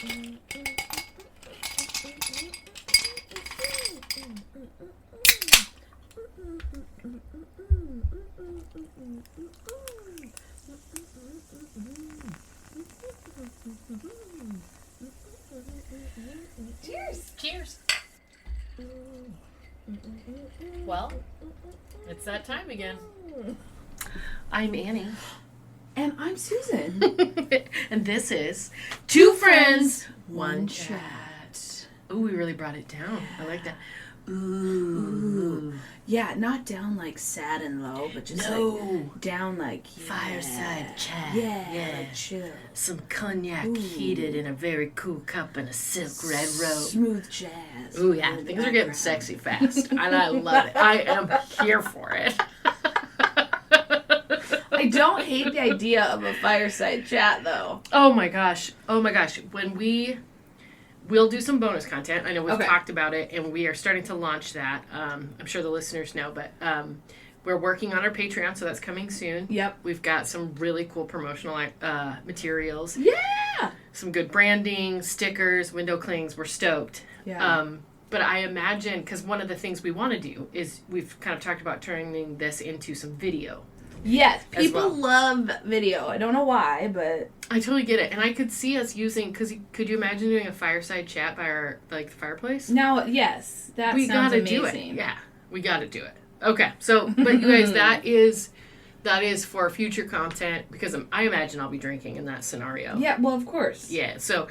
Cheers. Cheers. Well, it's that time again. I'm Annie. And I'm Susan. And this is Two Friends, One Chat. Ooh, we really brought it down. I like that. Ooh. Yeah, not down like sad and low, but just like down like fireside chat. Yeah. Like chill. Some cognac heated in a very cool cup and a silk red robe. Smooth jazz. Ooh, yeah. Things are getting sexy fast. And I love it. I am here for it. I don't hate the idea of a fireside chat, though. Oh my gosh. When we'll do some bonus content. I know we've talked about it, and we are starting to launch that. I'm sure the listeners know, but we're working on our Patreon, so that's coming soon. Yep. We've got some really cool promotional materials. Yeah! Some good branding, stickers, window clings. We're stoked. Yeah. But I imagine, because one of the things we want to do is we've kind of talked about turning this into some video. Yes, people love video. I don't know why, but I totally get it. And I could see us using, because could you imagine doing a fireside chat by our, the fireplace? No, yes. That sounds amazing. Do it. Yeah, we got to do it. Okay, so, but you guys, that is for future content, because I imagine I'll be drinking in that scenario. Yeah, well, of course. Yeah, so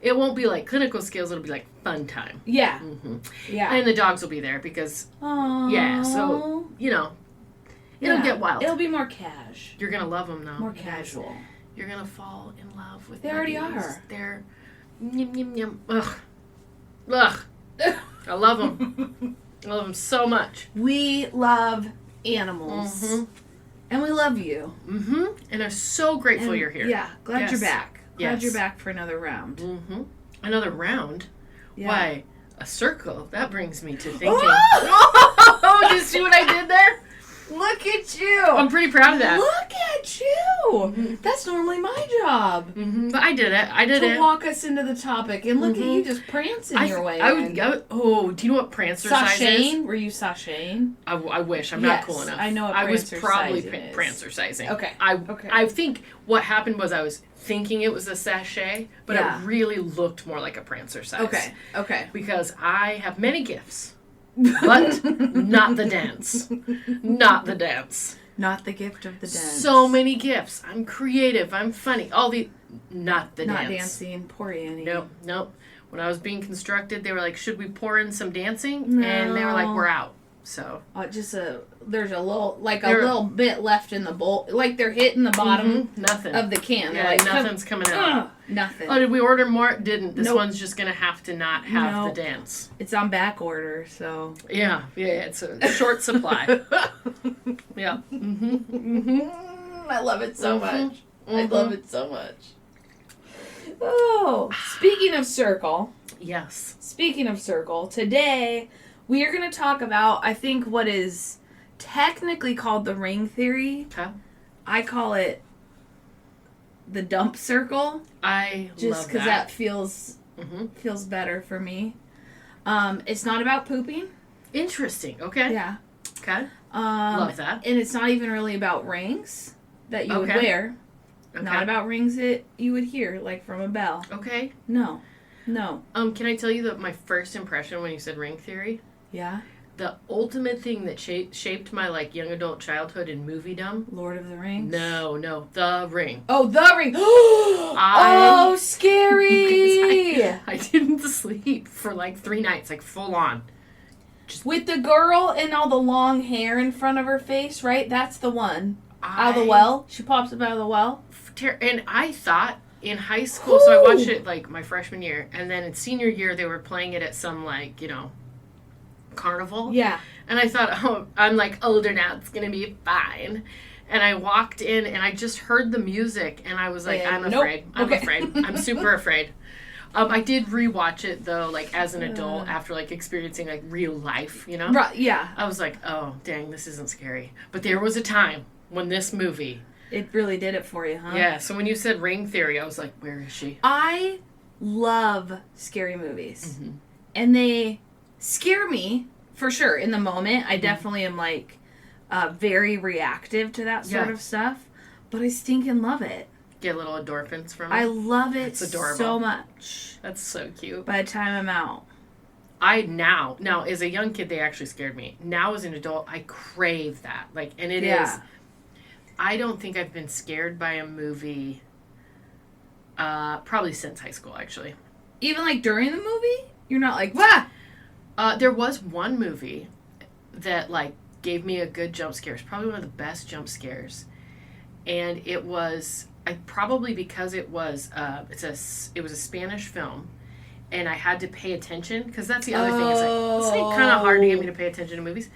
it won't be like clinical skills, it'll be like fun time. Yeah. Mm-hmm. Yeah. And the dogs will be there because, aww. Yeah, so, it'll get wild. It'll be more cash. You're going to love them, though. More casual. You're going to fall in love with them. They already are. They're yum. Ugh. Ugh. I love them. I love them so much. We love animals. Mm-hmm. And we love you. Mm-hmm. And I'm so grateful you're here. Yeah. Glad you're back. Glad you're Yes. back for another round. Mm-hmm. Another round? Yeah. Why? A circle? That brings me to thinking. Oh, did you see what I did there? Look at you. I'm pretty proud of that. Look at you. Mm-hmm. That's normally my job. Mm-hmm. But I did it. To walk us into the topic. And look at you just prancing your way in. Do you know what prancer size is? Were you sashaying? I wish. I'm not cool enough. I know what I was probably sizing is. prancer sizing. Okay. I think what happened was I was thinking it was a sachet, but it really looked more like a prancer size. Okay. Because I have many gifts. But not the dance. Not the dance. Not the gift of the dance. So many gifts. I'm creative. I'm funny. Not the dance. Not dancing. Poor Annie. Nope. When I was being constructed, they were like, should we pour in some dancing? No. And they were like, we're out. So. There's a little bit left in the bowl. Like they're hitting the bottom of the can. Yeah, like, nothing's coming out. Nothing. Oh, did we order more? Didn't. This one's just going to have to not have the dance. It's on back order, so. Yeah. It's a short supply. Yeah. I love it so much. I love it so much. Oh, speaking of circle. Yes. Speaking of circle, today we are going to talk about, I think, what is technically called the ring theory. Okay. I call it the dump circle. I love that. Just because that feels better for me. It's not about pooping. Interesting. Okay. Yeah. Okay. Love that. And it's not even really about rings that you would wear. Okay. Not about rings that you would hear, like from a bell. Okay. No. Can I tell you that my first impression when you said ring theory? Yeah. The ultimate thing that shaped my young adult childhood in moviedom. Lord of the Rings? No, The Ring. Oh, The Ring. Oh, scary. I didn't sleep for 3 nights, full on. With the girl and all the long hair in front of her face, right? That's the one. Out of the well. She pops up out of the well. And I thought in high school, so I watched it my freshman year, and then in senior year they were playing it at some carnival. Yeah. And I thought, I'm older now, it's gonna be fine. And I walked in and I just heard the music and I was like, I'm afraid. I'm afraid. I'm super afraid. I did rewatch it though, as an adult after experiencing real life, Right, yeah. I was like, oh dang, this isn't scary. But there was a time when this movie, it really did it for you, huh? Yeah, so when you said ring theory, I was like, where is she? I love scary movies. Mm-hmm. And they scare me, for sure. In the moment, I definitely am, like, very reactive to that sort of stuff. But I stinking love it. Get little endorphins from it. I love it so much. That's so cute. By the time I'm out. Now, as a young kid, they actually scared me. Now, as an adult, I crave that. Like, and it is... I don't think I've been scared by a movie probably since high school, actually. Even, like, during the movie? You're not like, wah! There was one movie that, like, gave me a good jump scare. It's probably one of the best jump scares. And it was... probably because it was it was a Spanish film. And I had to pay attention, because that's the other thing. It's like kind of hard to get me to pay attention to movies.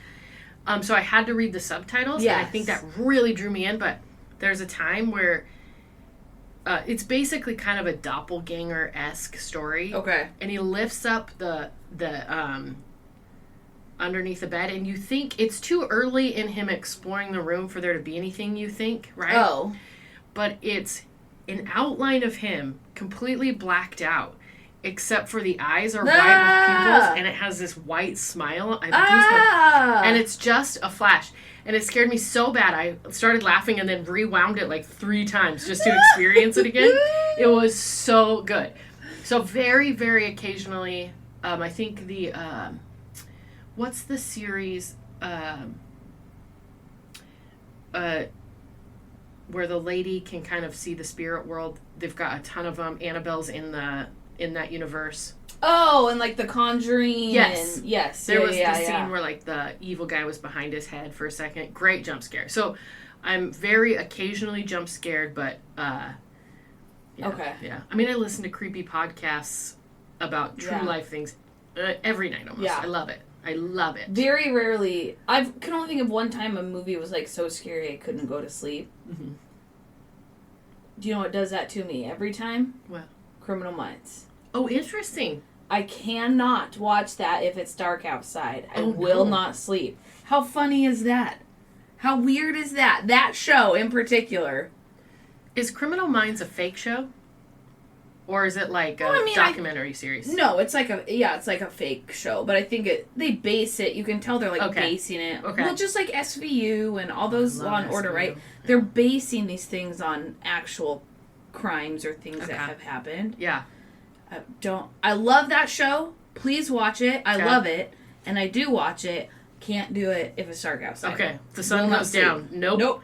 So I had to read the subtitles, and I think that really drew me in. But there's a time where it's basically kind of a doppelganger-esque story. Okay. And he lifts up the underneath the bed, and you think it's too early in him exploring the room for there to be anything, you think, right? Oh. But it's an outline of him completely blacked out. Except for the eyes are white with pupils, and it has this white smile. I have goosebumps. And it's just a flash. And it scared me so bad, I started laughing and then rewound it like 3 times just to experience it again. It was so good. So very, very occasionally, I think the, what's the series, where the lady can kind of see the spirit world? They've got a ton of them. Annabelle's in that universe. Oh, and like The Conjuring. Yes. And, yes. There was the scene where like the evil guy was behind his head for a second. Great jump scare. So I'm very occasionally jump scared, but okay. Yeah. I mean, I listen to creepy podcasts about true life things every night almost. Yeah. I love it. Very rarely. I can only think of one time a movie was like so scary I couldn't go to sleep. Mm-hmm. Do you know what does that to me every time? What? Criminal Minds. Oh, interesting. I cannot watch that if it's dark outside. I will not sleep. How funny is that? How weird is that? That show in particular. Is Criminal Minds a fake show? Or is it like a documentary series? No, it's like a fake show. But I think they base it. You can tell they're like basing it. Okay. Well, just like SVU and all those Law and Order, right? Yeah. They're basing these things on actual crimes or things that have happened. Yeah. I love that show. Please watch it. I love it. And I do watch it. Can't do it if it's dark outside. Okay. The sun goes down. Nope.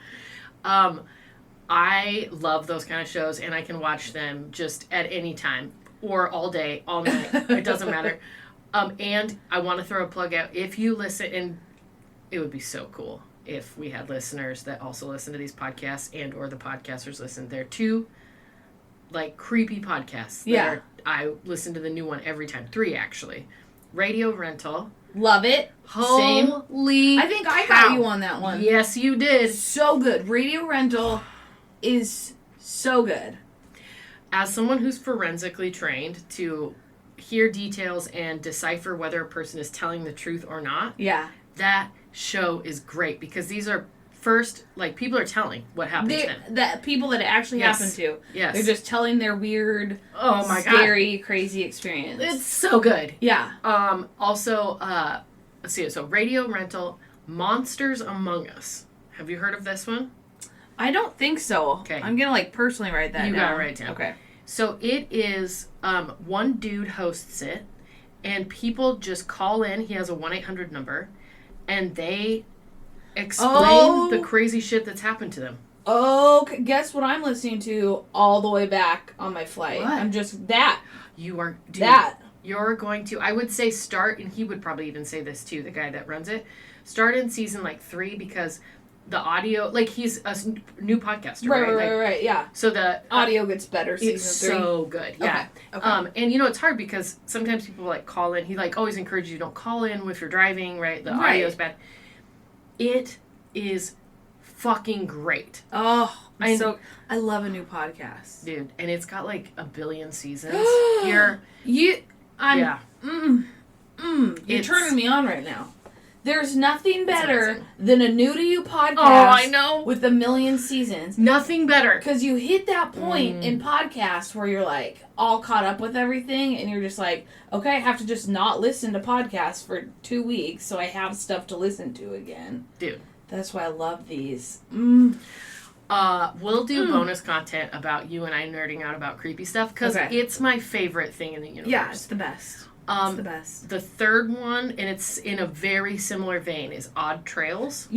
I love those kind of shows, and I can watch them just at any time. Or all day, all night. It doesn't matter. And I want to throw a plug out. If you listen, and it would be so cool if we had listeners that also listen to these podcasts and or the podcasters listen. They're 2 like creepy podcasts. Yeah. I listen to the new one every time. 3 actually. Radio Rental. Love it. Holy I think I got you on that one. Yes, you did. So good. Radio Rental is so good. As someone who's forensically trained to hear details and decipher whether a person is telling the truth or not. Yeah. That show is great because these are first, like, people are telling what happened to them. The people that it actually happened to. Yes. They're just telling their weird, scary, crazy experience. It's so good. Yeah. Also, let's see. So, Radio Rental, Monsters Among Us. Have you heard of this one? I don't think so. Okay. I'm going to, personally write that down. You got to write it down. Okay. So, it is, one dude hosts it, and people just call in. He has a 1-800 number, and they explain the crazy shit that's happened to them. Oh, guess what I'm listening to all the way back on my flight? What? I'm just that. You are... Dude, that. You're going to... I would say start, and he would probably even say this too, the guy that runs it. Start in season, 3 because the audio... Like, he's a new podcaster, right? Right, yeah. So the... audio gets better season 3. It's so good, yeah. Okay. And, it's hard because sometimes people, call in. He, always encourages you, don't call in if you're driving, right? The audio's bad. It is fucking great. Oh, I love a new podcast, dude, and it's got 1 billion seasons. You're turning me on right now. There's nothing better than a new to you podcast. Oh, I know. With 1 million seasons. Nothing better. Because you hit that point in podcasts where you're like all caught up with everything and you're just like, okay, I have to just not listen to podcasts for 2 weeks so I have stuff to listen to again. Dude. That's why I love these. We'll do bonus content about you and I nerding out about creepy stuff because it's my favorite thing in the universe. Yeah, it's the best. It's the best. The third one, and it's in a very similar vein, is Odd Trails.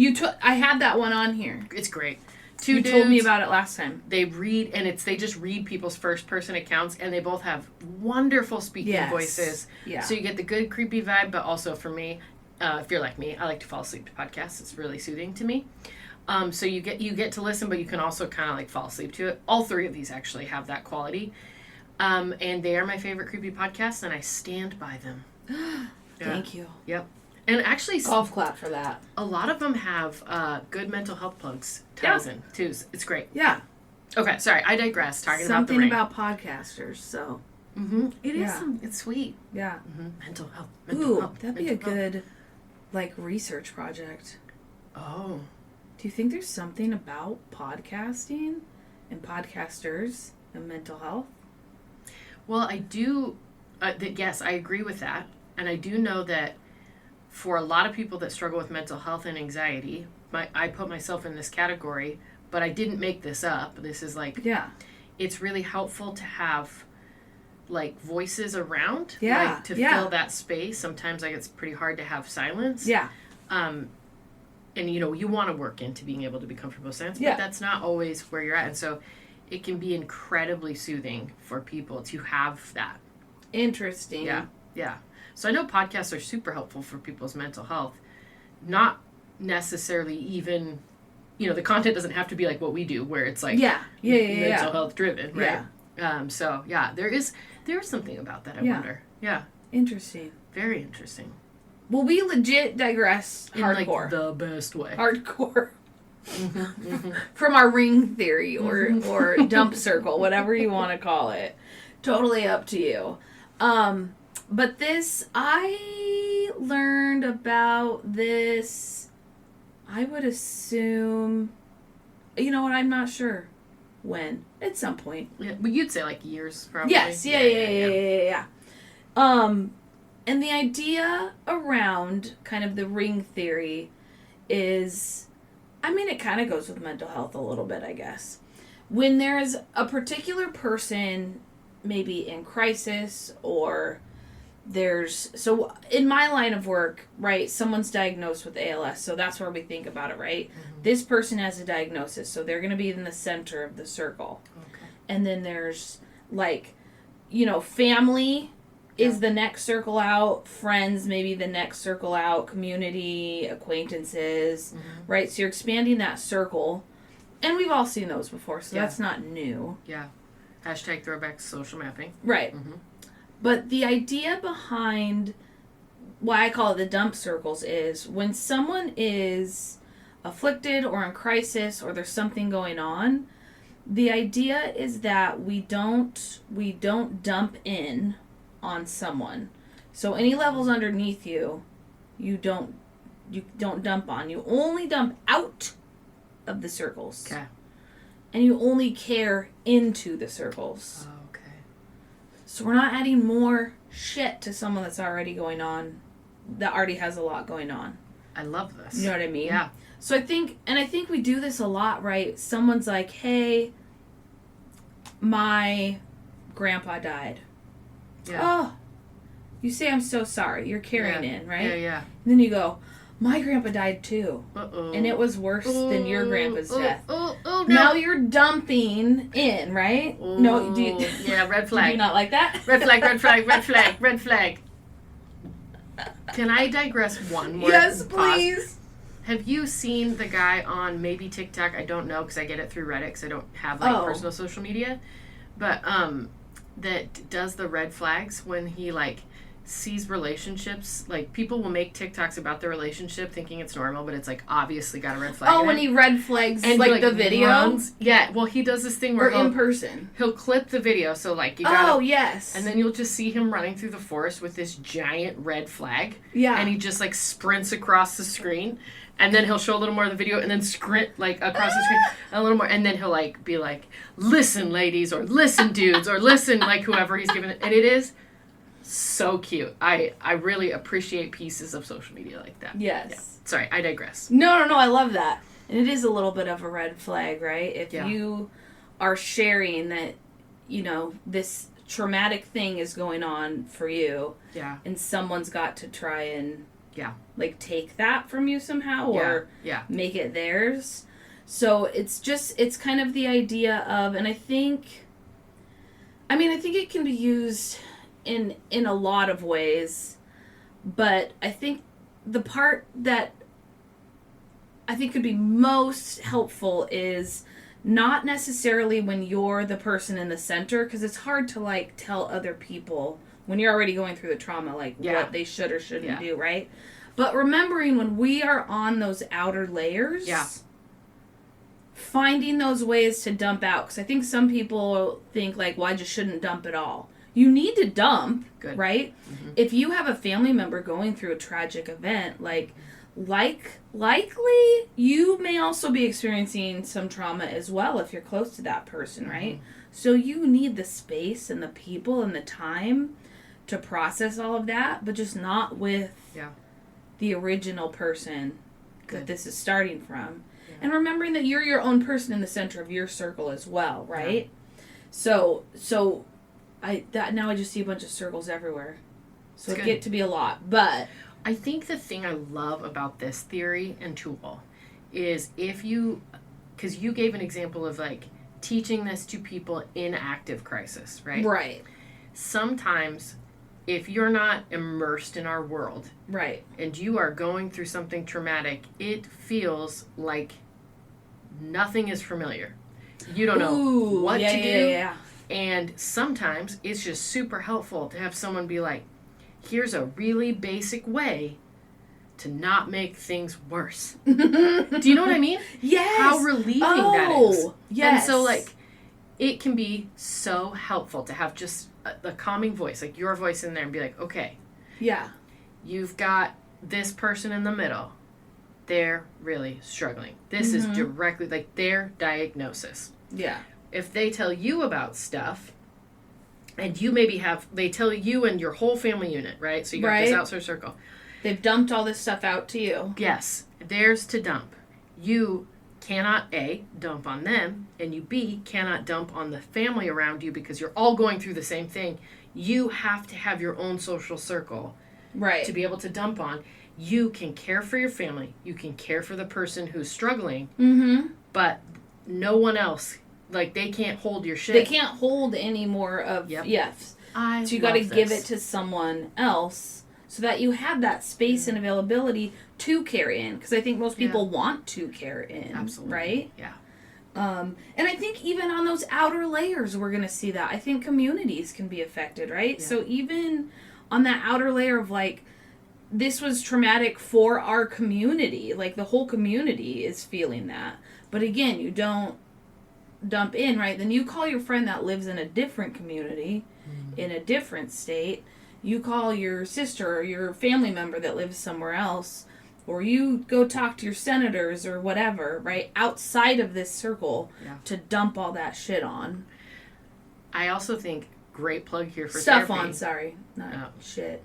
I had that one on here. It's great. You told me about it last time. They read, and they just read people's first-person accounts, and they both have wonderful speaking voices. Yeah. So you get the good creepy vibe, but also for me, if you're like me, I like to fall asleep to podcasts. It's really soothing to me. So you get to listen, but you can also kind of like fall asleep to it. All three of these actually have that quality. And they are my favorite creepy podcasts, and I stand by them. Thank you. Yep. And actually... Golf clap for that. A lot of them have good mental health plugs ties in, too. It's great. Yeah. Okay, sorry, I digress. Talking about the Something ring. about podcasters, so... Mm-hmm. It is. It's sweet. Yeah. Mm-hmm. Mental health. That'd be a good, research project. Oh. Do you think there's something about podcasting and podcasters and mental health? Well, I do, yes, I agree with that. And I do know that for a lot of people that struggle with mental health and anxiety, I put myself in this category, but I didn't make this up. This is it's really helpful to have, voices around. To fill that space. Sometimes, it's pretty hard to have silence. Yeah. And, you want to work into being able to be comfortable with silence, but that's not always where you're at. And so it can be incredibly soothing for people to have that. Interesting. Yeah. So I know podcasts are super helpful for people's mental health. Not necessarily even, the content doesn't have to be like what we do, where it's mental health driven, right? Yeah. There is something about that, I wonder. Yeah. Interesting. Very interesting. Well, we legit digress hardcore. In the best way. Hardcore. From our ring theory or dump circle, whatever you want to call it. Totally up to you. But I learned about this, I would assume, I'm not sure when. At some point. Yeah, but you'd say years, probably. Yes, yeah. And the idea around kind of the ring theory is, it kind of goes with mental health a little bit, I guess. When there's a particular person maybe in crisis or so in my line of work, right, someone's diagnosed with ALS, so that's where we think about it, right? Mm-hmm. This person has a diagnosis, so they're going to be in the center of the circle. Okay. And then there's, family is the next circle out, friends maybe the next circle out, community, acquaintances, right? So you're expanding that circle. And we've all seen those before, so that's not new. Yeah. Hashtag throwback social mapping. Right. Mm-hmm. But the idea behind why I call it the dump circles is when someone is afflicted or in crisis or there's something going on, the idea is that we don't dump in on someone. So any levels underneath you don't dump on. You only dump out of the circles. Okay. And you only care into the circles. Oh, okay. So we're not adding more shit to someone that's already going on, that already has a lot going on. I love this. You know what I mean? Yeah. So I think we do this a lot, right? Someone's like, hey, my grandpa died. Yeah. Oh, you say I'm so sorry. You're carrying in, right? Yeah. And then you go, my grandpa died too. Uh-oh. And it was worse than your grandpa's death. No. Now you're dumping in, right? Ooh. No, red flag. Do you not like that? Red flag. Can I digress one more? Yes, please. Have you seen the guy on maybe TikTok? I don't know because I get it through Reddit because I don't have personal social media. But that does the red flags when he sees relationships, like, people will make TikToks about their relationship thinking it's normal, but it's, like, obviously got a red flag. Oh, when he red flags, and like the video? Runs. Yeah, well, he does this thing where in person. He'll clip the video, so, like, you gotta... Oh, yes. And then you'll just see him running through the forest with this giant red flag. Yeah. And he just, like, sprints across the screen. And then he'll show a little more of the video and then sprint, like, across the screen a little more. And then he'll, like, be like, listen, ladies, or listen, dudes, or listen, like, whoever he's giving it. And it is so cute. I really appreciate pieces of social media like that. Yes. Yeah. Sorry, I digress. No, I love that. And it is a little bit of a red flag, right? If you are sharing that, you know, this traumatic thing is going on for you. Yeah. And someone's got to try and... like, take that from you somehow or make it theirs. So it's kind of the idea of, and I think it can be used in a lot of ways, but I think the part that I think could be most helpful is not necessarily when you're the person in the center, because it's hard to, like, tell other people when you're already going through the trauma, like, what they should or shouldn't do, right? But remembering when we are on those outer layers, finding those ways to dump out. Because I think some people think, like, well, I just shouldn't dump at all. You need to dump, right? Mm-hmm. If you have a family member going through a tragic event, likely you may also be experiencing some trauma as well if you're close to that person, right? Mm-hmm. So you need the space and the people and the time to process all of that, but just not with the original person that this is starting from. Yeah. And remembering that you're your own person in the center of your circle as well, right? Yeah. So now I just see a bunch of circles everywhere. So it get to be a lot. But I think the thing I love about this theory and tool is because you gave an example of, like, teaching this to people in active crisis, right? Right. Sometimes if you're not immersed in our world, right, and you are going through something traumatic, it feels like nothing is familiar. You don't know what to do. Yeah. And sometimes it's just super helpful to have someone be like, here's a really basic way to not make things worse. Do you know what I mean? Yes. How relieving that is. Yes. And so, like, it can be so helpful to have just a calming voice, like your voice in there, and be like, okay. Yeah. You've got this person in the middle. They're really struggling. This is directly, like, their diagnosis. Yeah. If they tell you about stuff, and you maybe they tell you and your whole family unit, right? So you got this outside circle. They've dumped all this stuff out to you. Yes. Theirs to dump. You cannot, A, dump on them, and you, B, cannot dump on the family around you because you're all going through the same thing. You have to have your own social circle to be able to dump on. You can care for your family. You can care for the person who's struggling, but no one else, like, they can't hold your shit. They can't hold any more of, yes. So you got to give it to someone else so that you have that space and availability to carry in. Because I think most people want to carry in. Absolutely. Right? Yeah. And I think even on those outer layers, we're going to see that. I think communities can be affected, right? Yeah. So even on that outer layer of, like, this was traumatic for our community. Like, the whole community is feeling that. But again, you don't dump in, right? Then you call your friend that lives in a different community, in a different state. You call your sister or your family member that lives somewhere else, or you go talk to your senators or whatever, right? Outside of this circle to dump all that shit on. I also think, great plug here for stuff therapy. On, sorry. Not shit.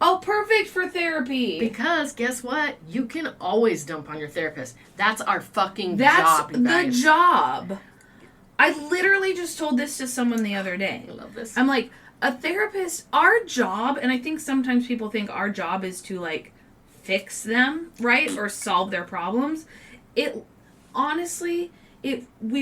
Oh, perfect for therapy. Because guess what? You can always dump on your therapist. That's our fucking job, you guys. That's the job. I literally just told this to someone the other day. I love this. I'm like, a therapist, our job, and I think sometimes people think our job is to, like, fix them, right? Or solve their problems. We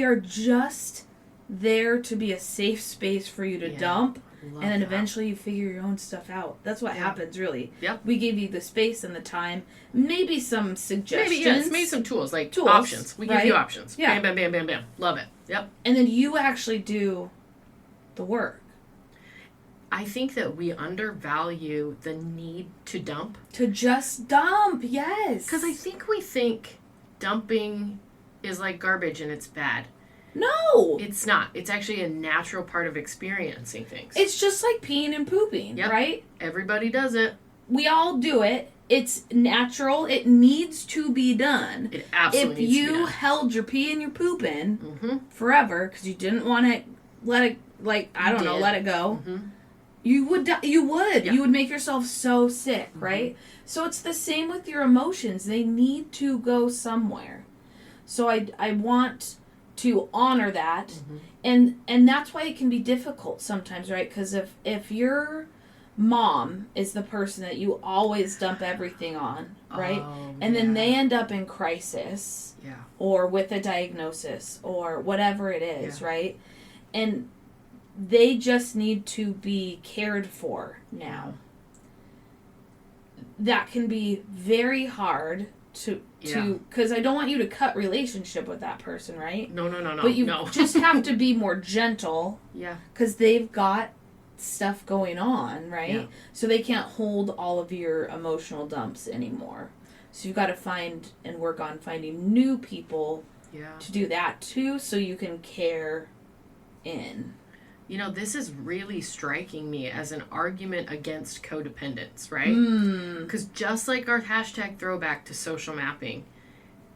are just there to be a safe space for you to dump. And then eventually you figure your own stuff out. That's what happens, really. Yep. We give you the space and the time. Maybe some suggestions. Maybe some tools, like options. We give you options. Yeah. Bam, bam, bam, bam, bam. Love it. Yep. And then you actually do the work. I I think that we undervalue the need to dump. To just dump, yes. Because I think we think dumping is like garbage and it's bad. No. It's not. It's actually a natural part of experiencing things. It's just like peeing and pooping, right? Everybody does it. We all do it. It's natural. It needs to be done. It absolutely needs to be done. If you held your pee and your poop in forever because you didn't want to let it, let it go, you would. You would make yourself so sick, right? So it's the same with your emotions. They need to go somewhere. So I want to honor that, and that's why it can be difficult sometimes, right? Because if your mom is the person that you always dump everything on, right? And then they end up in crisis, or with a diagnosis, or whatever it is, right? And they just need to be cared for now. That can be very hard to because I don't want you to cut relationship with that person, right? No. But you just have to be more gentle. Yeah. Because they've got stuff going on, right? Yeah. So they can't hold all of your emotional dumps anymore. So you've got to find and work on finding new people to do that too, so you can care in. You know, this is really striking me as an argument against codependence, right? Because just like our hashtag throwback to social mapping,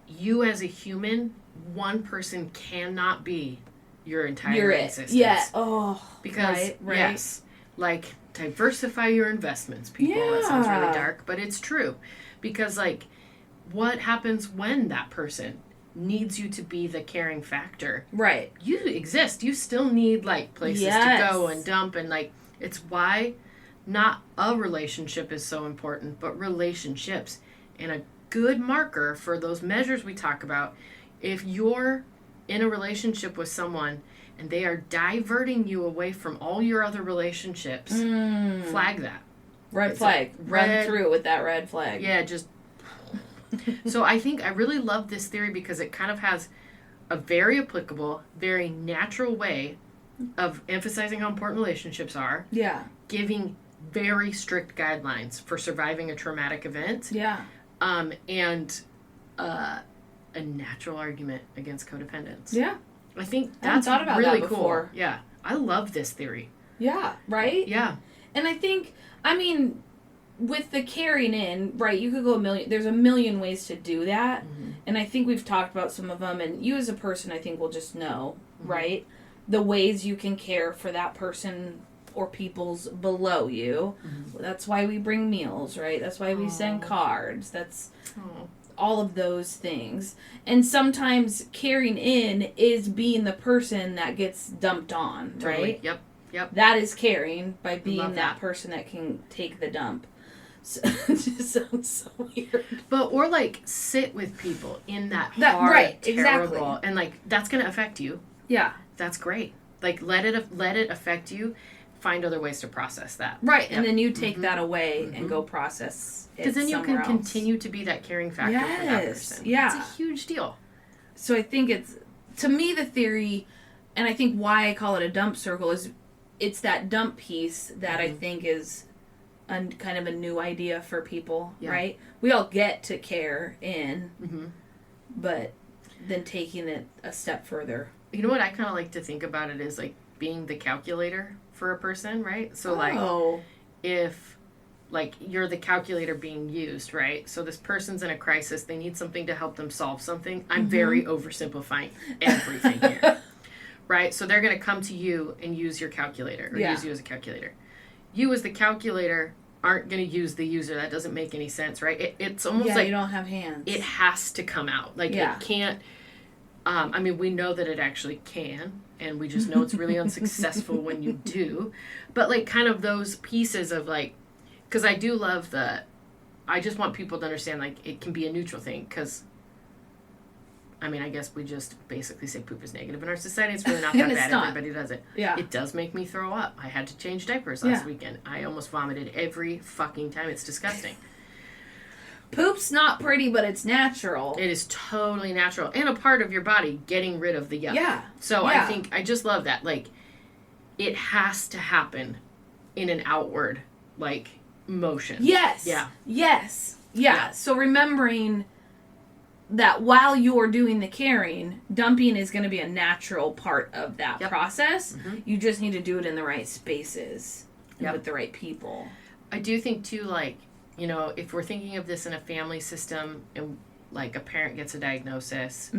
you as a human, one person cannot be your entire existence. Yeah. Oh. Because, yes, like, diversify your investments, people. Yeah. That sounds really dark, but it's true. Because, like, what happens when that person needs you to be the caring factor? Right. You exist. You still need, like, places to go and dump. And, like, it's why not a relationship is so important, but relationships. And a good marker for those measures we talk about, if you're in a relationship with someone and they are diverting you away from all your other relationships, flag that. Red flag. Run through with that red flag. Yeah, just... So I really love this theory because it kind of has a very applicable, very natural way of emphasizing how important relationships are. Yeah. Giving very strict guidelines for surviving a traumatic event. Yeah. And a natural argument against codependence. Yeah. I think that's really cool. Before. Yeah. I love this theory. Yeah, right? Yeah. And I think, with the carrying in, right, you could go there's a million ways to do that. And I think we've talked about some of them, and you as a person, I think, will just know, right? The ways you can care for that person or people's below you. That's why we bring meals, right? That's why we send cards. That's all of those things. And sometimes carrying in is being the person that gets dumped on, right? Yep. That is caring by being that person that can take the dump. So, it just sounds so weird. But or like sit with people in that hard, right, terrible, exactly. And like that's gonna affect you. Yeah, that's great. Like let it affect you. Find other ways to process that. Right, and then you take that away and go process it. Because then you can else. continue to be that caring factor for that person. Yeah, it's a huge deal. So I think to me the theory, and I think why I call it a dump circle is, it's that dump piece that I think is kind of a new idea for people, right? We all get to care in, but then taking it a step further. You know what I kind of like to think about it is like being the calculator for a person, right? So like if like you're the calculator being used, right? So this person's in a crisis, they need something to help them solve something. I'm very oversimplifying everything here. Right? So they're going to come to you and use your calculator or use you as a calculator. You as the calculator aren't going to use the user. That doesn't make any sense, right? It's almost like... you don't have hands. It has to come out. Like, it can't... we know that it actually can, and we just know it's really unsuccessful when you do. But, like, kind of those pieces of, like... Because I do love I just want people to understand, like, it can be a neutral thing, because... I guess we just basically say poop is negative in our society. It's really not that bad. Everybody does it. Yeah. It does make me throw up. I had to change diapers last weekend. I almost vomited every fucking time. It's disgusting. Poop's not pretty, but it's natural. It is totally natural. And a part of your body getting rid of the yuck. Yeah. So I just love that. Like, it has to happen in an outward, like, motion. Yes. Yeah. Yes. Yeah. So remembering that while you're doing the caring, dumping is going to be a natural part of that process. Mm-hmm. You just need to do it in the right spaces and with the right people. I do think, too, like, you know, if we're thinking of this in a family system and, like, a parent gets a diagnosis,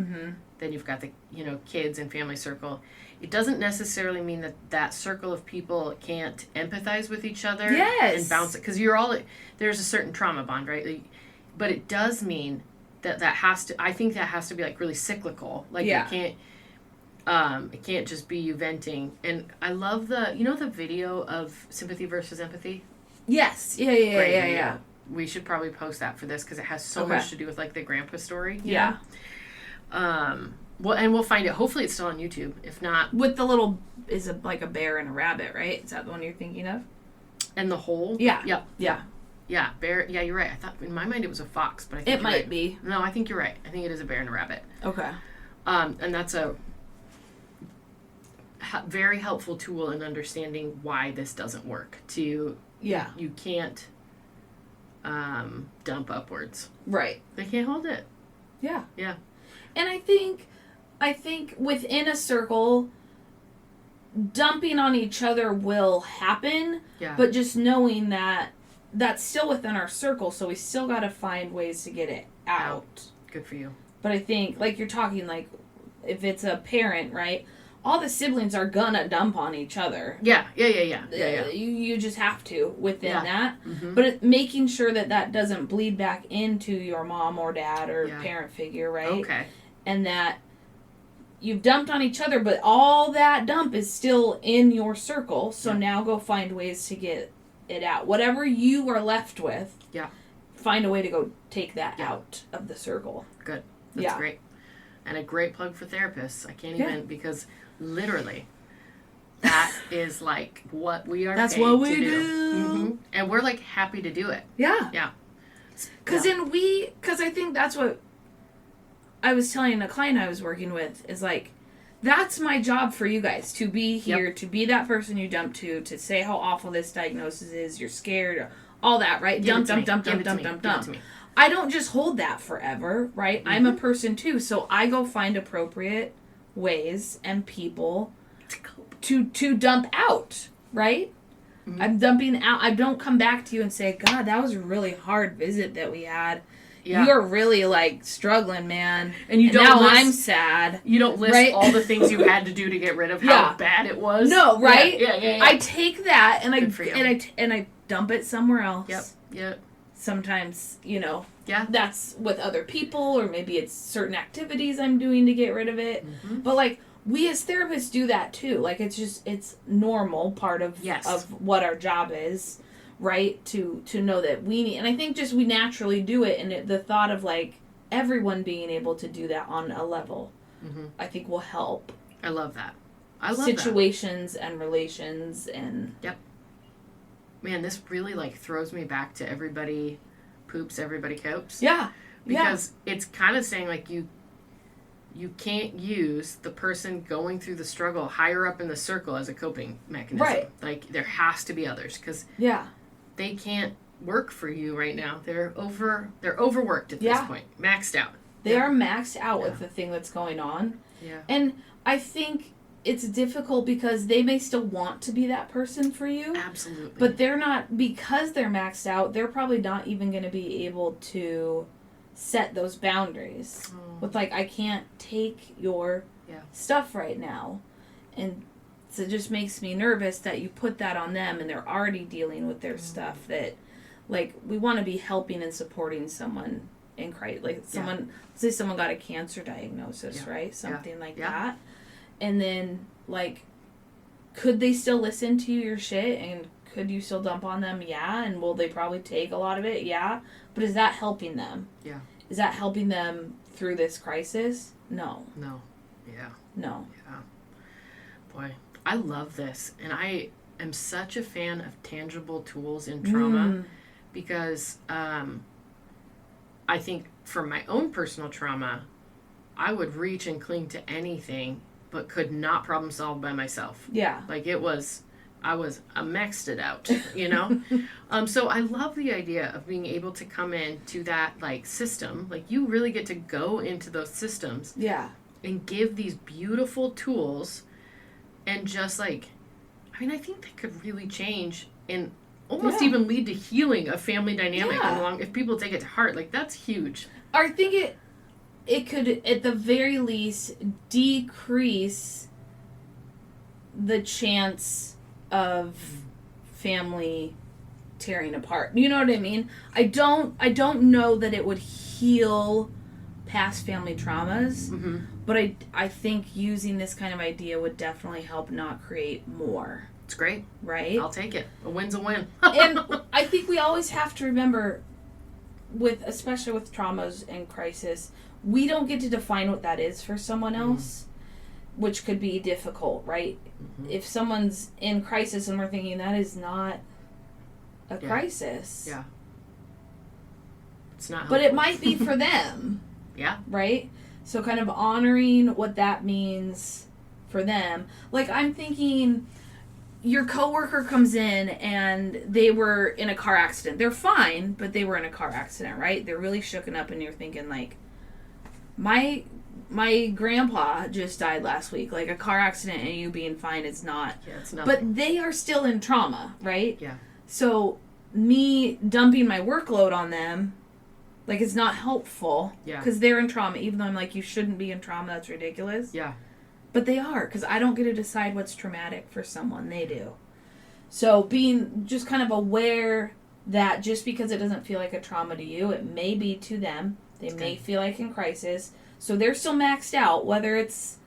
then you've got the, you know, kids and family circle. It doesn't necessarily mean that that circle of people can't empathize with each other and bounce it. Because there's a certain trauma bond, right? Like, but it does mean that has to, I think that has to be, like, really cyclical. Like, it can't just be you venting. And I love the video of sympathy versus empathy? Yes. Yeah. We should probably post that for this because it has so much to do with, like, the grandpa story. Yeah. Well, and we'll find it. Hopefully it's still on YouTube. If not... With the little... Is it like a bear and a rabbit, right? Is that the one you're thinking of? And the hole? Yeah. Yep. Yeah. Yeah, bear... Yeah, you're right. I thought... In my mind it was a fox, but I think it might be. No, I think you're right. I think it is a bear and a rabbit. Okay. And that's a very helpful tool in understanding why this doesn't work. You can't dump upwards. Right. They can't hold it. Yeah. Yeah. And I think within a circle, dumping on each other will happen, but just knowing that that's still within our circle, so we still got to find ways to get it out. Good for you. But I think, like you're talking, like, if it's a parent, right, all the siblings are gonna dump on each other. Yeah. You just have to within that. Mm-hmm. But making sure that doesn't bleed back into your mom or dad or parent figure, right? Okay. And that you've dumped on each other, but all that dump is still in your circle. So now go find ways to get it out. Whatever you are left with, find a way to go take that out of the circle. Good. That's great. And a great plug for therapists. I can't even, because literally, that is, like, what we are paid to do. That's what we do. Mm-hmm. And we're, like, happy to do it. Yeah. Yeah. Because I think that's what I was telling a client I was working with, is like, that's my job for you guys, to be here, to be that person you dump to say how awful this diagnosis is, you're scared, all that, right? Dump. I don't just hold that forever, right? Mm-hmm. I'm a person too, so I go find appropriate ways and people to dump out, right? Mm-hmm. I'm dumping out. I don't come back to you and say, God, that was a really hard visit that we had. Yeah. You're really, like, struggling, man. And I'm sad. You don't list all the things you had to do to get rid of how bad it was. No, right? Yeah. I take that and I dump it somewhere else. Yep. Sometimes, that's with other people, or maybe it's certain activities I'm doing to get rid of it. Mm-hmm. But, like, we as therapists do that too. Like, it's normal part of what our job is. Right, to know that we need, and I think just we naturally do it, and the thought of, like, everyone being able to do that on a level, I think will help. I love that. Situations and relations and man, this really, like, throws me back to everybody poops, everybody copes. Yeah, because it's kind of saying, like, you can't use the person going through the struggle higher up in the circle as a coping mechanism. Right. Like, there has to be others, because they can't work for you right now. They're overworked at this point. Maxed out. They are maxed out with the thing that's going on. Yeah. And I think it's difficult because they may still want to be that person for you. Absolutely. But they're not, because they're maxed out, they're probably not even going to be able to set those boundaries. With, like, I can't take your stuff right now. And so it just makes me nervous that you put that on them and they're already dealing with their stuff, that, like, we want to be helping and supporting someone in crisis. Like, someone, say someone got a cancer diagnosis, right? Something like that. And then, like, could they still listen to your shit, and could you still dump on them? Yeah. And will they probably take a lot of it? Yeah. But is that helping them? Yeah. Is that helping them through this crisis? No. No. Yeah. No. Yeah. Boy, I love this. And I am such a fan of tangible tools in trauma because I think for my own personal trauma, I would reach and cling to anything but could not problem solve by myself. Yeah. Like, it was I maxed it out, you know? So I love the idea of being able to come into that, like, system. Like, you really get to go into those systems. Yeah. And give these beautiful tools and just, like, I mean, I think they could really change and almost even lead to healing a family dynamic if people take it to heart. Like, that's huge. I think it could, at the very least, decrease the chance of family tearing apart. You know what I mean? I don't know that it would heal past family traumas, but I think using this kind of idea would definitely help not create more. It's great. Right? I'll take it. A win's a win. And I think we always have to remember, especially with traumas and crisis, we don't get to define what that is for someone else, which could be difficult, right? If someone's in crisis and we're thinking that is not a crisis. Yeah. It's not helpful. But it might be for them. Yeah. Right? So kind of honoring what that means for them. Like, I'm thinking your coworker comes in and they were in a car accident. They're fine, but they were in a car accident, right? They're really shooken up and you're thinking, like, my grandpa just died last week. Like, a car accident and you being fine is not. Yeah, it's nothing. But they are still in trauma, right? Yeah. So me dumping my workload on them, like, it's not helpful. Yeah. Because they're in trauma, even though I'm like, you shouldn't be in trauma. That's ridiculous. Yeah. But they are, because I don't get to decide what's traumatic for someone. They do. So being just kind of aware that just because it doesn't feel like a trauma to you, it may be to them. They may feel like in crisis. So they're still maxed out, whether it's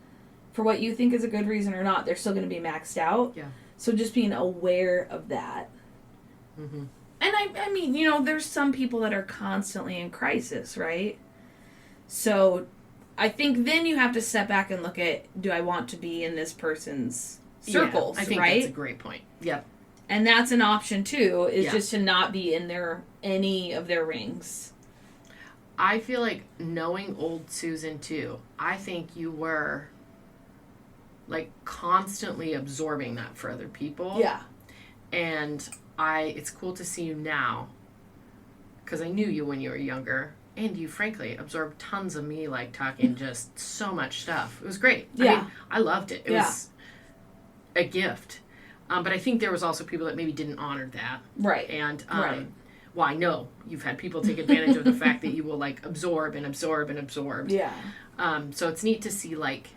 for what you think is a good reason or not. They're still going to be maxed out. Yeah. So just being aware of that. Mm-hmm. And I mean, you know, there's some people that are constantly in crisis, right? So I think then you have to step back and look at, do I want to be in this person's circles, I think right? that's a great point. Yep. And that's an option too, is just to not be in any of their rings. I feel like knowing old Susan too, I think you were, like, constantly absorbing that for other people. Yeah. And it's cool to see you now, because I knew you when you were younger, and you frankly absorbed tons of me, like, talking just so much stuff. It was great. Yeah. I mean, I loved it. It was a gift. But I think there was also people that maybe didn't honor that. Right. And, well, I know you've had people take advantage of the fact that you will, like, absorb and absorb and absorb. Yeah. So it's neat to see, like,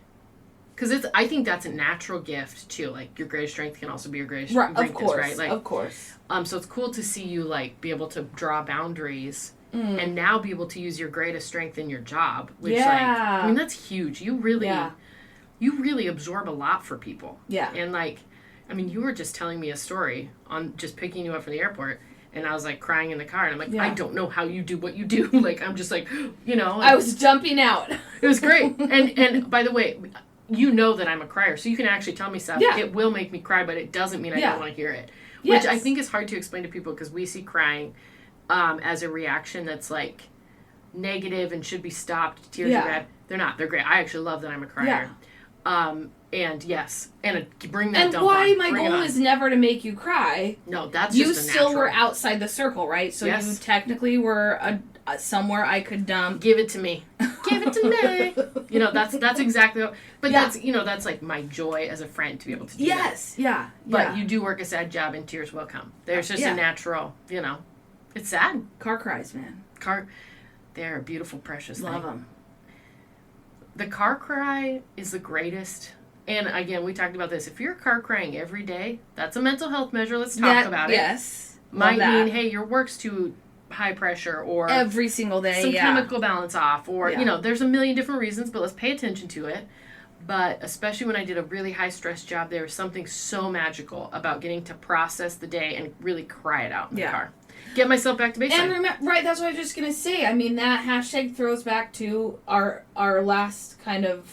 because I think that's a natural gift too. Like, your greatest strength can also be your greatest weakness, of course, right? Like, of course. So it's cool to see you, like, be able to draw boundaries and now be able to use your greatest strength in your job. Which, like, I mean, that's huge. You really absorb a lot for people. Yeah. And, like, I mean, you were just telling me a story on just picking you up from the airport. And I was, like, crying in the car. And I'm like, I don't know how you do what you do. Like, I'm just like, you know. I was jumping out. It was great. And by the way, you know that I'm a crier. So you can actually tell me stuff. Yeah. It will make me cry, but it doesn't mean I don't want to hear it. Which I think is hard to explain to people because we see crying as a reaction that's, like, negative and should be stopped. Tears are bad. They're not. They're great. I actually love that I'm a crier. Yeah. And yes, and bring that dump on. And why my goal is never to make you cry. No, that's you just a still natural. Were outside the circle, right? So you technically were somewhere I could dump. Give it to me. Give it to me. You know, that's exactly what, but that's, you know, that's like my joy as a friend to be able to do that. Yeah. But you do work a sad job and tears will come. There's just a natural, you know, it's sad. Car cries, man. They're a beautiful, precious thing. Love them. The car cry is the greatest. And again, we talked about this. If you're car crying every day, that's a mental health measure. Let's talk about it. Yes. Might mean, hey, your work's too high pressure, or every single day, some chemical balance off, or you know, there's a million different reasons, but let's pay attention to it. But especially when I did a really high stress job, there was something so magical about getting to process the day and really cry it out in the car. Get myself back to baseline. And that's what I was just gonna say. I mean, that hashtag throws back to our last kind of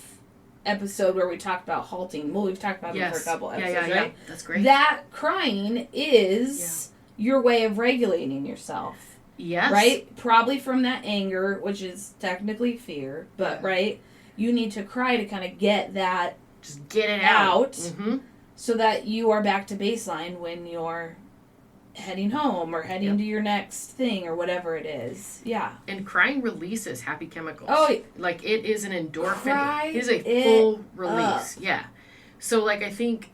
episode where we talked about halting. Well, we've talked about it for a couple episodes, right? Yeah. That's great. That crying is your way of regulating yourself. Yes. Right? Probably from that anger, which is technically fear, but right? You need to cry to kind of get that just get it out. Mm-hmm. so that you are back to baseline when you're heading home or heading to your next thing or whatever it is. Yeah. And crying releases happy chemicals. Oh, like it is an endorphin. It is a full release. Yeah. So like I think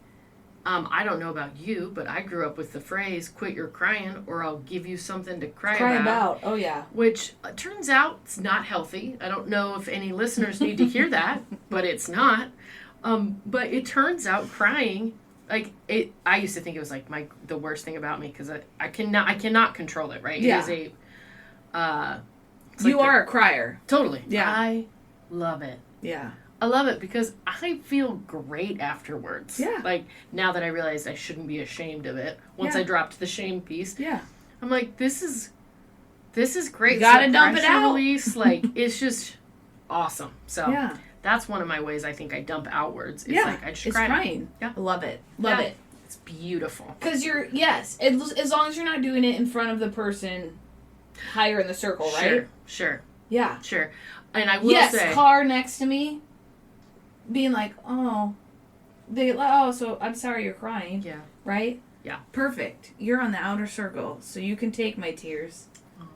I don't know about you, but I grew up with the phrase "quit your crying or I'll give you something to cry about." Oh yeah. Which turns out it's not healthy. I don't know if any listeners need to hear that, but it's not. But it turns out crying, like it. I used to think it was like the worst thing about me because I cannot control it. Right? Yeah. It is a. You are a crier. Totally. Yeah. I love it. Yeah. I love it because I feel great afterwards. Yeah. Like, now that I realized I shouldn't be ashamed of it, once I dropped the shame piece, I'm like, this is great. You gotta dump it out. Release, like, it's just awesome. So, that's one of my ways I think I dump outwards. It's like, I just cry. Crying. Yeah. Love it. Love it. It's beautiful. Because as long as you're not doing it in front of the person higher in the circle, right? Sure. Yeah. Sure. And I will say. Car next to me. Being like, so I'm sorry you're crying. Yeah. Right? Yeah. Perfect. You're on the outer circle, so you can take my tears. Oh.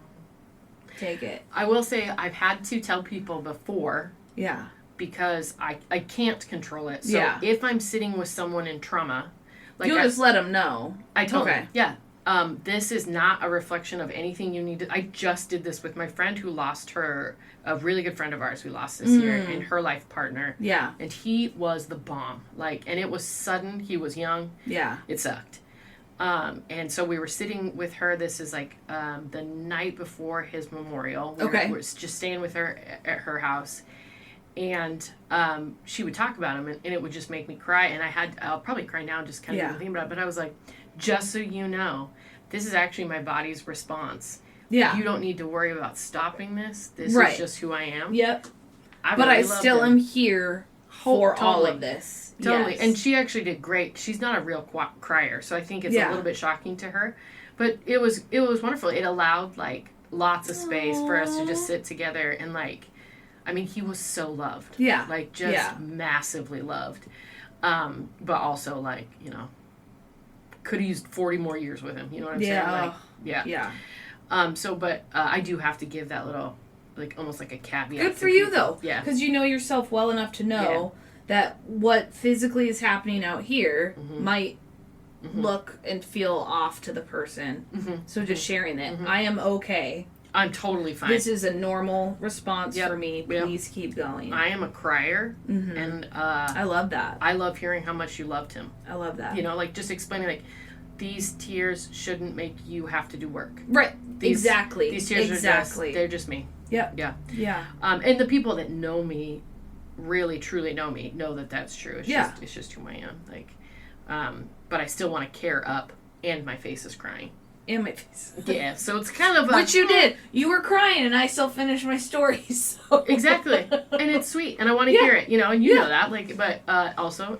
Take it. I will say I've had to tell people before. Yeah. Because I can't control it. So if I'm sitting with someone in trauma, like you'll just let them know. I told them. Yeah. This is not a reflection of anything you need to. I just did this with my friend who lost a really good friend of ours we lost this year, and her life partner. Yeah. And he was the bomb. Like, and it was sudden. He was young. Yeah. It sucked. And so we were sitting with her. This is like the night before his memorial. We were just staying with her at her house. And she would talk about him, and it would just make me cry. And I'll probably cry now just kind of thinking about it. But I was like, just so you know, this is actually my body's response. Yeah. You don't need to worry about stopping this. This is just who I am. Yep. But I still am here for all of this. Totally. Yes. And she actually did great. She's not a real crier, so I think it's a little bit shocking to her. But it was wonderful. It allowed, like, lots of space for us to just sit together and, like, I mean, he was so loved. Yeah. Like, just massively loved. But also, like, you know, could have used 40 more years with him. You know what I'm saying? Like, yeah. But I do have to give that little, like, almost like a caveat. Good for you, though. Yeah. Because you know yourself well enough to know that what physically is happening out here might look and feel off to the person. So just sharing it. I am okay. I'm totally fine. This is a normal response for me. Please keep going. I am a crier, and I love that. I love hearing how much you loved him. I love that. You know, like, just explaining, like, these tears shouldn't make you have to do work. Right. Exactly. These tears they're just me. Yep. Yeah. Yeah. And the people that know me, really truly know me, know that that's true. It's just who I am. Like, but I still want to care up, and my face is crying. In my face. Yeah, so it's kind of which you did. You were crying, and I still finished my story. So. Exactly, and it's sweet, and I want to hear it. You know, and you know that. Like, but also,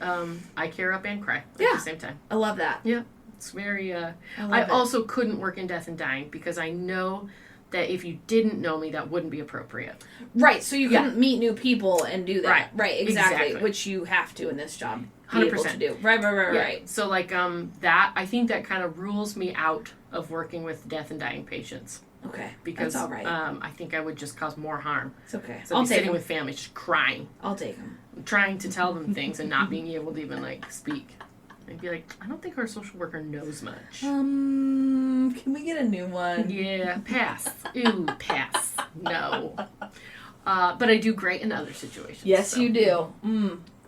I care up and cry at the same time. I love that. Yeah, it's very. I also couldn't work in death and dying because I know that if you didn't know me, that wouldn't be appropriate. Right. So you couldn't meet new people and do that. Right. Exactly. Which you have to in this job. 100% do. Right. So like that, I think that kind of rules me out of working with death and dying patients. Okay. Because that's all right. I think I would just cause more harm. It's okay. So I'll be sitting with families just crying. I'll take them. Trying to tell them things and not being able to even like speak. I'd be like, I don't think our social worker knows much. Can we get a new one? Yeah, pass. Ooh, pass. No. But I do great in other situations. Yes, you do.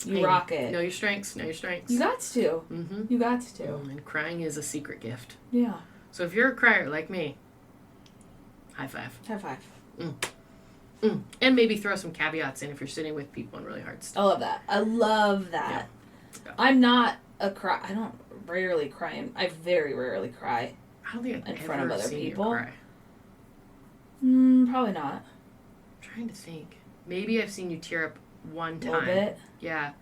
You rock it. Know your strengths. Know your strengths. You got to. You got to. And crying is a secret gift. Yeah. So if you're a crier like me, high five. High five. And maybe throw some caveats in if you're sitting with people in really hard stuff. I love that. I love that. Yeah. I'm not a cry. I don't rarely cry. I very rarely cry. I don't think I've in front of other people. You cry. Probably not. I'm trying to think. Maybe I've seen you tear up one time. A little bit. Yeah.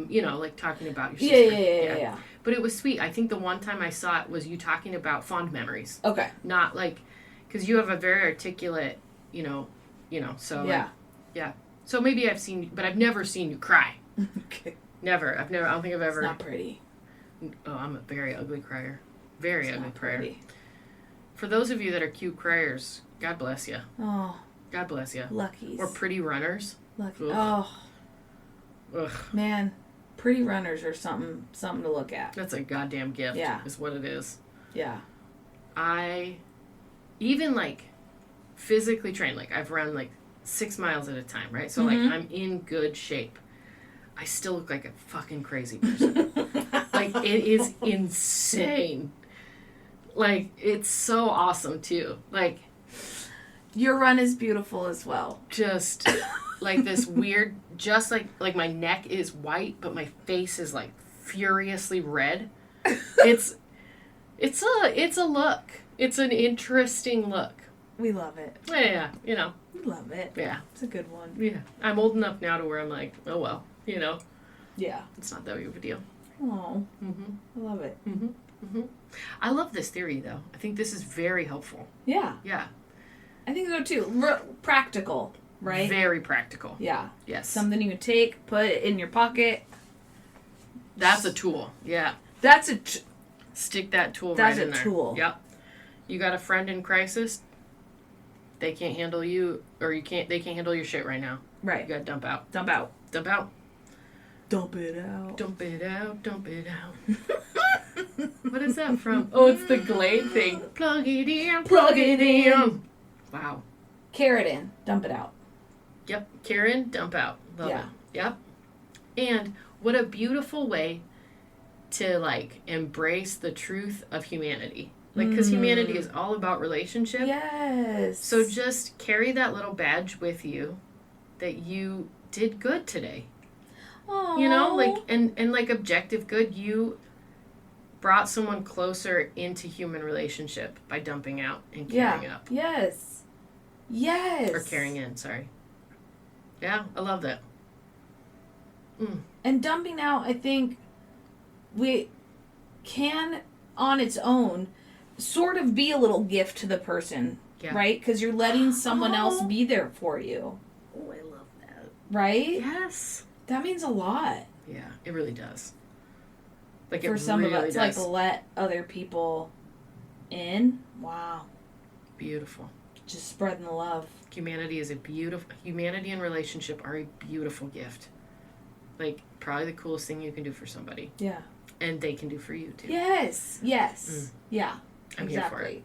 You know, like talking about your sister. Yeah. But it was sweet. I think the one time I saw it was you talking about fond memories. Okay. Not like, because you have a very articulate, you know, so. Yeah. Yeah. So maybe I've seen, but I've never seen you cry. Okay. Never. I don't think I've ever. It's not pretty. Oh, I'm a very ugly crier. Very it's ugly crier. Pretty. For those of you that are cute criers, God bless you. Oh. God bless you. Luckies. Or pretty runners. Lucky. Oh. Ugh. Man, pretty runners are something to look at. That's a goddamn gift. Yeah. Is what it is. Yeah. I even like physically trained. Like I've run like 6 miles at a time, right? So like I'm in good shape. I still look like a fucking crazy person. Like it is insane. Like it's so awesome too. Like your run is beautiful as well. Just like this weird, just like my neck is white, but my face is like furiously red. It's a look. It's an interesting look. We love it. Yeah, you know. We love it. Yeah. It's a good one. Yeah. I'm old enough now to where I'm like, oh well, you know. Yeah. It's not that big of a deal. Oh. I love it. I love this theory though. I think this is very helpful. Yeah. Yeah. I think so too. Practical, right? Very practical. Yeah. Yes. Something you can take, put it in your pocket. That's a tool. Yeah. Stick that tool right in there. That's a tool. Yep. You got a friend in crisis. They can't handle you, or they can't handle your shit right now. Right. You gotta dump out. Dump out. Dump out. Dump it out. Dump it out. Dump it out. What is that from? Oh, it's the Glade thing. Plug it in. Plug it in. Wow. Carrot in. Dump it out. Yep. Karen, dump out. Love it. Yep. And what a beautiful way to like embrace the truth of humanity. Like, because humanity is all about relationship. Yes. So just carry that little badge with you that you did good today. Aww. You know, like, and like objective good, you brought someone closer into human relationship by dumping out and carrying up. Yes. Yes. Or carrying in, sorry. Yeah, I love that. And dumping out, I think we can, on its own, sort of be a little gift to the person, right? Because you're letting someone else be there for you. Oh, I love that. Right? Yes. That means a lot. Yeah, it really does. Like for some of us, like let other people in. Wow. Beautiful. Just spreading the love. Humanity and relationship are a beautiful gift. Like probably the coolest thing you can do for somebody. Yeah. And they can do for you too. Yes. Yeah. I'm here for it.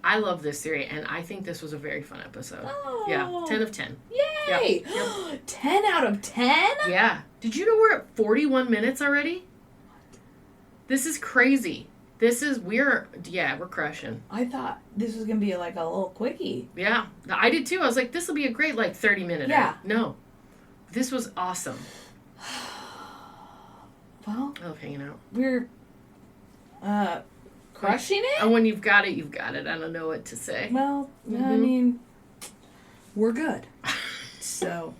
I love this theory, and I think this was a very fun episode. Oh. Yeah, 10 of 10. Yay! Yep. 10 out of 10? Yeah. Did you know we're at 41 minutes already? This is crazy. We're crushing. I thought this was going to be like a little quickie. Yeah, I did too. I was like, this will be a great 30-minute. Yeah. No. This was awesome. Well, I love hanging out. We're crushing it? And when you've got it, you've got it. I don't know what to say. Well, I mean, we're good. So.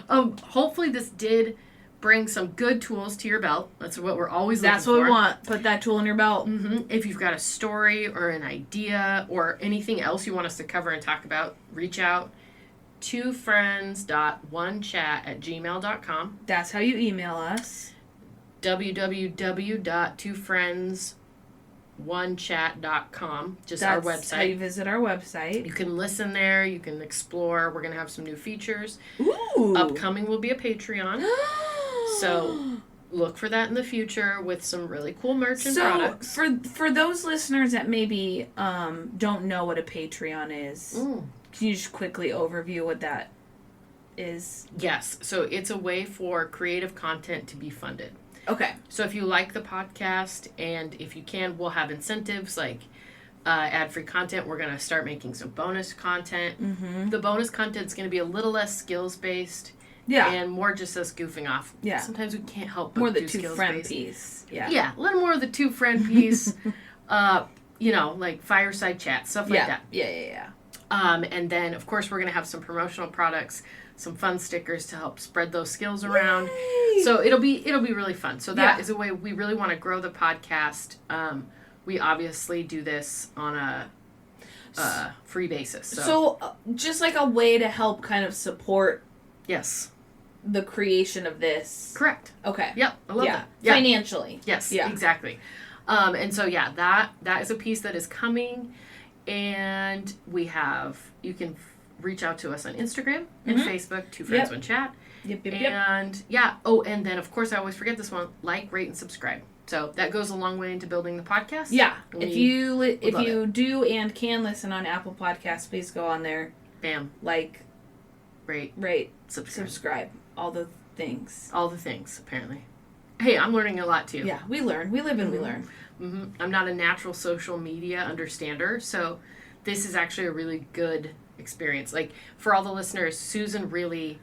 Hopefully this did bring some good tools to your belt. That's what we're always looking for. That's what we want. Put that tool in your belt. If you've got a story or an idea or anything else you want us to cover and talk about, reach out. twofriends.onechat@gmail.com. That's how you email us. www.twofriends1chat.com. Just our website. That's how you visit our website. You can listen there. You can explore. We're going to have some new features. Ooh. Upcoming will be a Patreon. So look for that in the future with some really cool merch and products. For those listeners that maybe don't know what a Patreon is, can you just quickly overview what that is? Yes. So it's a way for creative content to be funded. Okay. So if you like the podcast, and if you can, we'll have incentives like ad-free content. We're going to start making some bonus content. The bonus content is going to be a little less skills-based. Yeah. And more just us goofing off. Yeah. Sometimes we can't help but more the do two-friend piece. Yeah. Yeah, a little more of the two-friend piece. Like fireside chat, stuff like that. Yeah. And then, of course, we're going to have some promotional products, some fun stickers to help spread those skills around. Yay! So it'll be really fun. So that is a way we really want to grow the podcast. We obviously do this on a free basis. So just like a way to help kind of support. Yes. the creation of this. Correct. Okay. Yep. I love that. Yeah. Financially. Yes. Yeah. Exactly. And so that is a piece that is coming, and you can reach out to us on Instagram and Facebook, Two Friends One Chat. Yep. And and then of course I always forget this one: like, rate, and subscribe. So that goes a long way into building the podcast. Yeah. If you do and can listen on Apple Podcasts, please go on there. Bam. Like, rate, subscribe. All the things. All the things, apparently. Hey, I'm learning a lot too. Yeah, we learn. We live and we learn. Mm-hmm. I'm not a natural social media understander, so this is actually a really good experience. Like, for all the listeners, Susan, really,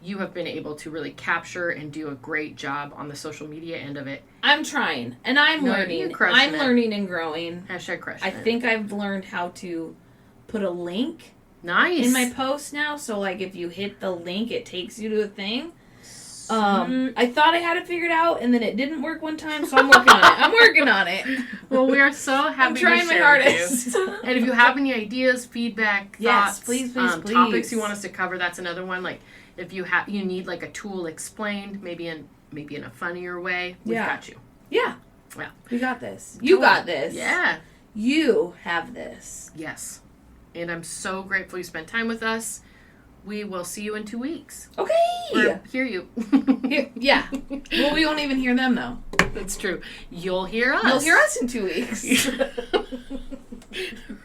you have been able to really capture and do a great job on the social media end of it. I'm trying, and I'm learning. I'm learning and growing. Hashtag crushing I think I've learned how to put a link in my post now, so like if you hit the link, it takes you to a thing. I thought I had it figured out, and then it didn't work one time, so I'm working on it. Well, we are so happy I'm trying to share my hardest. With you. And if you have any ideas, feedback, thoughts, please. topics you want us to cover, that's another one. Like, if you need like a tool explained, maybe in a funnier way, we've got you. Yeah. Yeah. We got this. You got this. Yeah. You have this. Yes. And I'm so grateful you spent time with us. We will see you in 2 weeks. Okay. Or hear you. Yeah. Well, we won't even hear them, though. That's true. You'll hear us. You'll hear us in 2 weeks.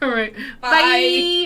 All right. Bye.